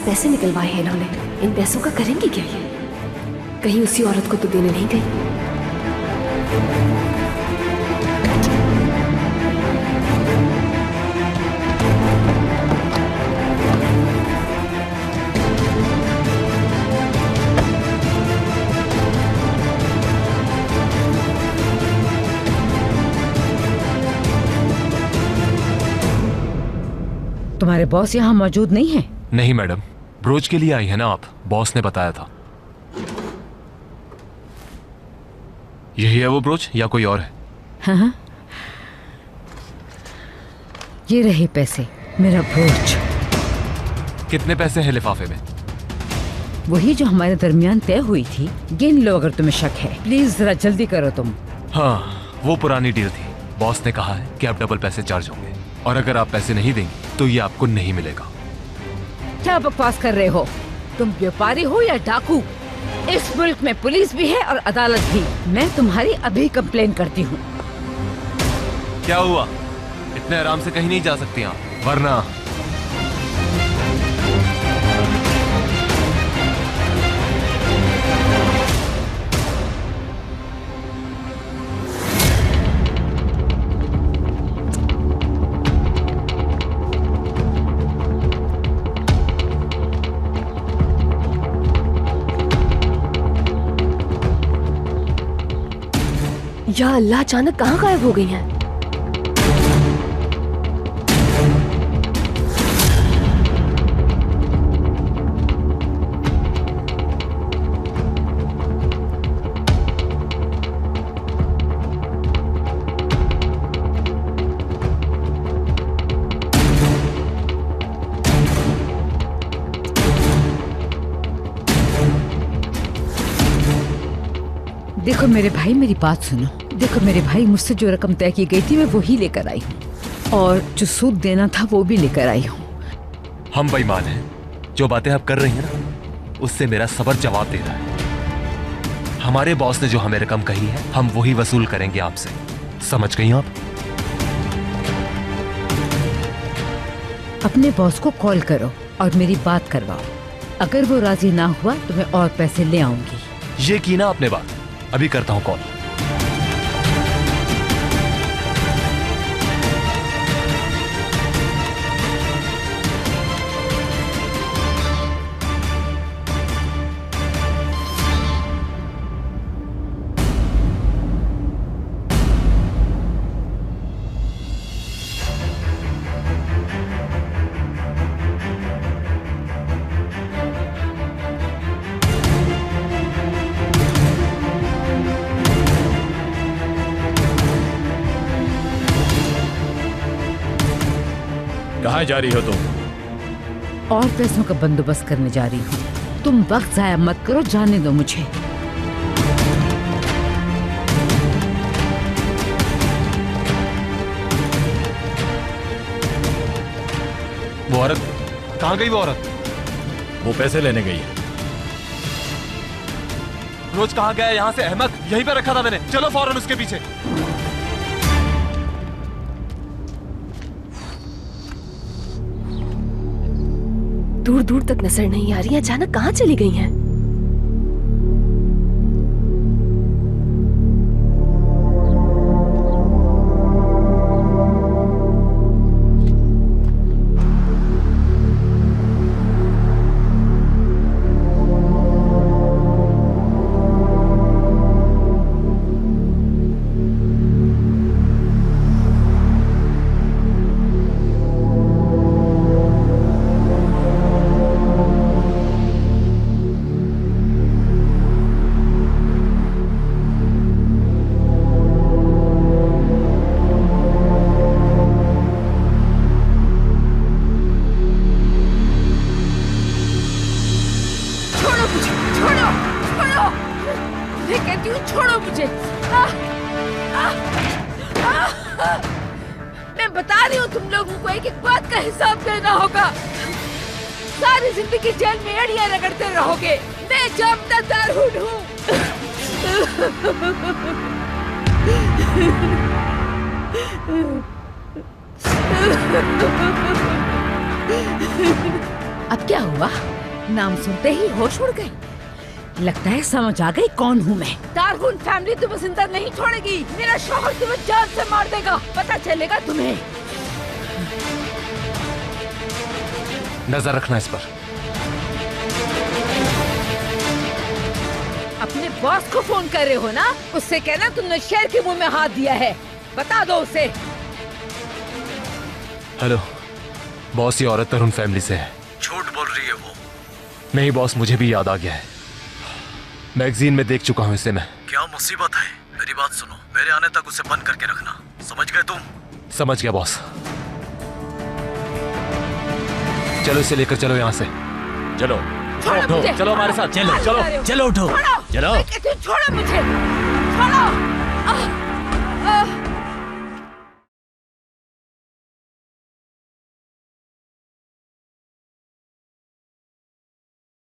पैसे निकलवाए हैं इन्होंने। इन पैसों का करेंगी क्या ये? कहीं उसी औरत को तो देने नहीं गई। तुम्हारे बॉस यहाँ मौजूद नहीं है? नहीं मैडम, ब्रोच के लिए आई है ना आप, बॉस ने बताया था। यही है वो ब्रोच या कोई और है? हाँ, ये रहे पैसे, मेरा ब्रोच। कितने पैसे हैं लिफाफे में? वही जो हमारे दरमियान तय हुई थी। गिन लो अगर तुम्हें शक है। प्लीज जरा जल्दी करो तुम। हाँ, वो पुरानी डील थी। बॉस ने कहा है कि आप डबल पैसे चार्ज होंगे, और अगर आप पैसे नहीं देंगे तो ये आपको नहीं मिलेगा। क्या बकवास कर रहे हो? तुम व्यापारी हो या डाकू? इस मुल्क में पुलिस भी है और अदालत भी। मैं तुम्हारी अभी कंप्लेन करती हूँ। क्या हुआ? इतने आराम से कहीं नहीं जा सकती आप, वरना या अल्लाह, अचानक कहाँ गायब हो गई हैं? देखो मेरे भाई, मेरी बात सुनो। देखो मेरे भाई, मुझसे जो रकम तय की गई थी मैं वही लेकर आई हूँ, और जो सूद देना था वो भी लेकर आई हूँ। हम बेईमान हैं। जो बातें आप कर रही हैं ना, उससे मेरा सबर जवाब दे रहा है। हमारे बॉस ने जो हमें रकम कही है, हम वही वसूल करेंगे आपसे। समझ गई आप? अपने बॉस को कॉल करो और मेरी बात करवाओ। अगर वो राजी ना हुआ तो मैं और पैसे ले आऊंगी। ये की ना आपने बात, अभी करता हूँ कॉल। कहाँ जा रही हो तुम? और पैसों का बंदोबस्त करने जा रही हूँ। तुम वक्त जाया मत करो, जाने दो मुझे। वो औरत कहाँ गई? वो औरत वो पैसे लेने गई है। रोज कहाँ गया? यहाँ से अहमद यहीं पे रखा था मैंने। चलो फौरन उसके पीछे। दूर दूर तक नजर नहीं आ रही, अचानक कहाँ चली गई हैं? छोड़ो मुझे। मैं बता रही हूँ तुम लोगों को एक एक बात का हिसाब देना होगा। सारी जिंदगी जेल में एड़ियां रगड़ते रहोगे। मैं जमानतदार हूँ। अब क्या हुआ? नाम सुनते ही होश उड़ गए। लगता है समझ आ गई कौन हूँ मैं। तारगुन फैमिली तुम्हें जिंदा नहीं छोड़ेगी। मेरा शौहर तुम्हें जान से मार देगा, पता चलेगा तुम्हें। नजर रखना इस पर। अपने बॉस को फोन कर रहे हो ना, उससे कहना तुमने शेर के मुंह में हाथ दिया है, बता दो उसे। हेलो बॉस, ये औरत तरुण फैमिली से है। झूठ बोल रही है वो। नहीं बॉस, मुझे भी याद आ गया है, मैगजीन में देख चुका हूँ इसे मैं। क्या मुसीबत है? मेरी बात सुनो, मेरे आने तक उसे बंद करके रखना, समझ गए तुम? समझ गया बॉस। चलो इसे लेकर चलो यहाँ से। चलो छोड़ो मुझे। चलो हमारे साथ, चलो चलो चलो उठो, छोड़ो। चलो। मैं कहती हूँ, छोड़ो मुझे, छोड़ो।